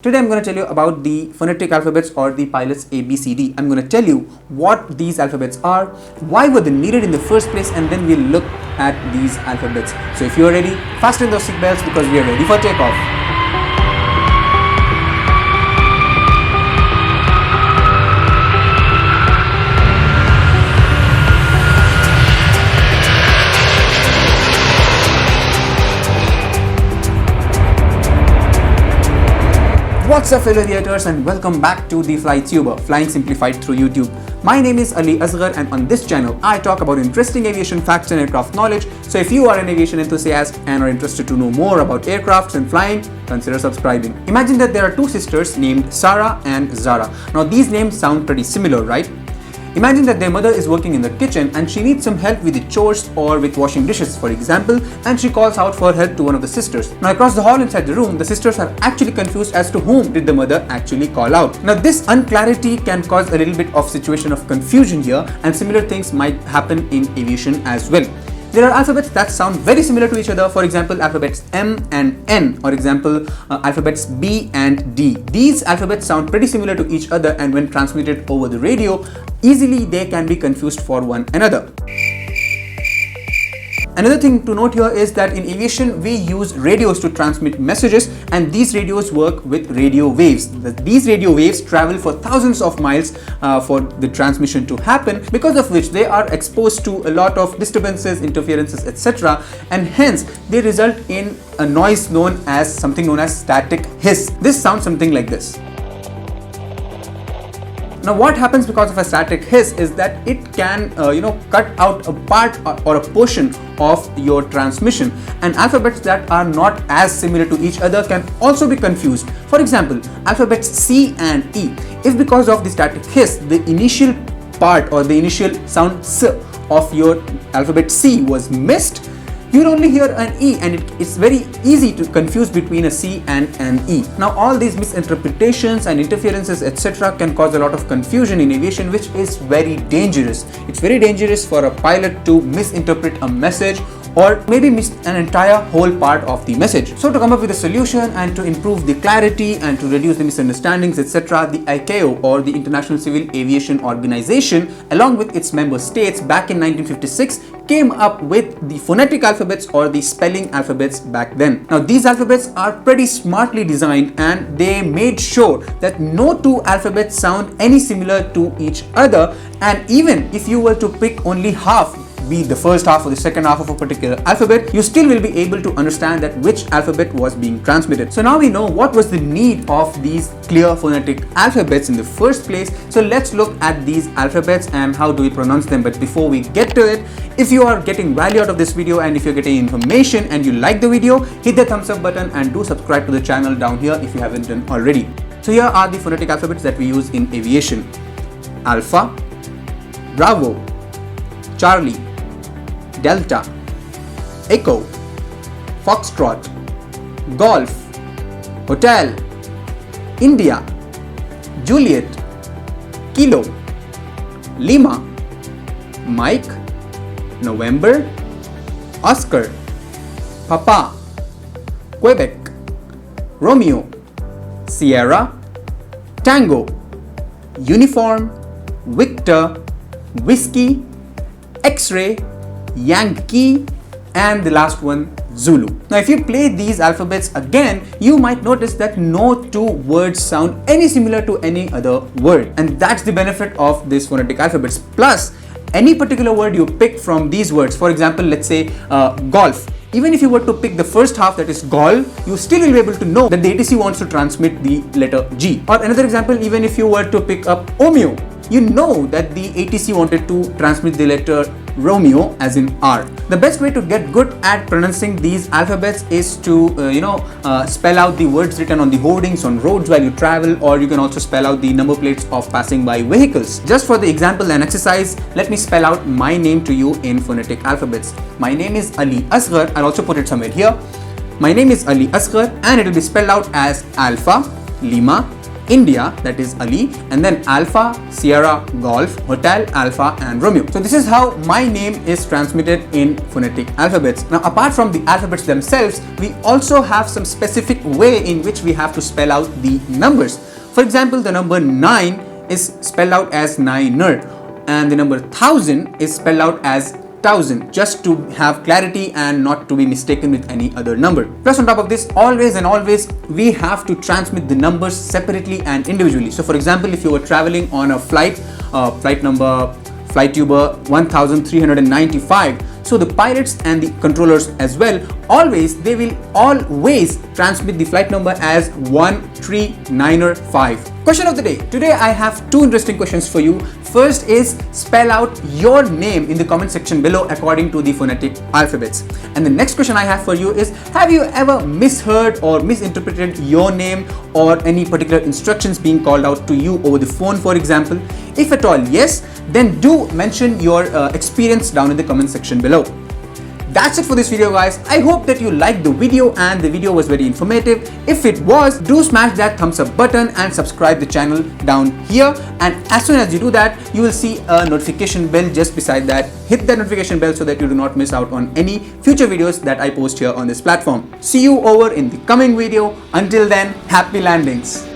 Today I'm going to tell you about the phonetic alphabets or the pilot's ABCD. I'm going to tell you what these alphabets are, why were they needed in the first place, and then we'll look at these alphabets. So if you're ready, fasten those seatbelts because we are ready for takeoff. What's up fellow aviators, and welcome back to the FlyTuber, flying simplified through YouTube. My name is Ali Asghar, and on this channel I talk about interesting aviation facts and aircraft knowledge. So if you are an aviation enthusiast and are interested to know more about aircrafts and flying, consider subscribing. Imagine that there are two sisters named Sarah and Zara. Now these names sound pretty similar, right? Imagine that their mother is working in the kitchen and she needs some help with the chores or with washing dishes, for example, and she calls out for help to one of the sisters. Now across the hall inside the room, the sisters are actually confused as to whom did the mother actually call out. Now this unclarity can cause a little bit of situation of confusion here, and similar things might happen in aviation as well. There are alphabets that sound very similar to each other, for example alphabets M and N, or example alphabets B and D. These alphabets sound pretty similar to each other, and when transmitted over the radio, easily they can be confused for one another. Another thing to note here is that in aviation we use radios to transmit messages, and these radios work with radio waves. These radio waves travel for thousands of miles for the transmission to happen, because of which they are exposed to a lot of disturbances, interferences, etc., and hence they result in a noise known as static hiss. This sounds something like this. Now what happens because of a static hiss is that it can cut out a part or a portion of your transmission, and alphabets that are not as similar to each other can also be confused. For example, alphabets C and E. If because of the static hiss, the initial part or the initial sound S of your alphabet C was missed, you will only hear an E, and it's very easy to confuse between a C and an E. Now all these misinterpretations and interferences, etc., can cause a lot of confusion in aviation, which is very dangerous. It's very dangerous for a pilot to misinterpret a message or maybe miss an entire whole part of the message. So to come up with a solution and to improve the clarity and to reduce the misunderstandings, etc., the ICAO, or the International Civil Aviation Organization, along with its member states back in 1956, came up with the phonetic alphabets or the spelling alphabets back then. Now these alphabets are pretty smartly designed, and they made sure that no two alphabets sound any similar to each other, and even if you were to pick only half, be the first half or the second half of a particular alphabet, you still will be able to understand that which alphabet was being transmitted. So now we know what was the need of these clear phonetic alphabets in the first place. So let's look at these alphabets and how do we pronounce them. But before we get to it, if you are getting value out of this video and if you're getting information and you like the video, hit the thumbs up button and do subscribe to the channel down here if you haven't done already. So here are the phonetic alphabets that we use in aviation: Alpha, Bravo, Charlie, Delta, Echo, Foxtrot, Golf, Hotel, India, Juliet, Kilo, Lima, Mike, November, Oscar, Papa, Quebec, Romeo, Sierra, Tango, Uniform, Victor, Whiskey, X-ray, Yankee, and the last one, Zulu. Now if you play these alphabets again, you might notice that no two words sound any similar to any other word, and that's the benefit of these phonetic alphabets. Plus, any particular word you pick from these words, for example, let's say golf, even if you were to pick the first half, that is gol, you still will be able to know that the ATC wants to transmit the letter G. Or another example, even if you were to pick up Omeo, you know that the ATC wanted to transmit the letter Romeo as in R. The best way to get good at pronouncing these alphabets is to spell out the words written on the hoardings on roads while you travel, or you can also spell out the number plates of passing by vehicles. Just for the example and exercise, let me spell out my name to you in phonetic alphabets. My name is Ali Asghar. I'll also put it somewhere here. My name is Ali Asghar, and it will be spelled out as Alpha, Lima, India, that is Ali, and then Alpha, Sierra, Golf, Hotel, Alpha, and Romeo. So this is how my name is transmitted in phonetic alphabets. Now, apart from the alphabets themselves, we also have some specific way in which we have to spell out the numbers. For example, the number 9 is spelled out as Niner, and the number 1000 is spelled out as 1000, just to have clarity and not to be mistaken with any other number. Plus, on top of this, always and always we have to transmit the numbers separately and individually. So for example, if you were traveling on a flight number FlyTuber 1395, so the pilots and the controllers as well, they will always transmit the flight number as 1395. Question of the day. Today I have two interesting questions for you. First is, spell out your name in the comment section below according to the phonetic alphabets. And the next question I have for you is, have you ever misheard or misinterpreted your name or any particular instructions being called out to you over the phone, for example? If at all yes, then do mention your experience down in the comment section below. That's it for this video, guys. I hope that you liked the video and the video was very informative. If it was, do smash that thumbs up button and subscribe the channel down here. And as soon as you do that, you will see a notification bell just beside that. Hit that notification bell so that you do not miss out on any future videos that I post here on this platform. See you over in the coming video. Until then, happy landings.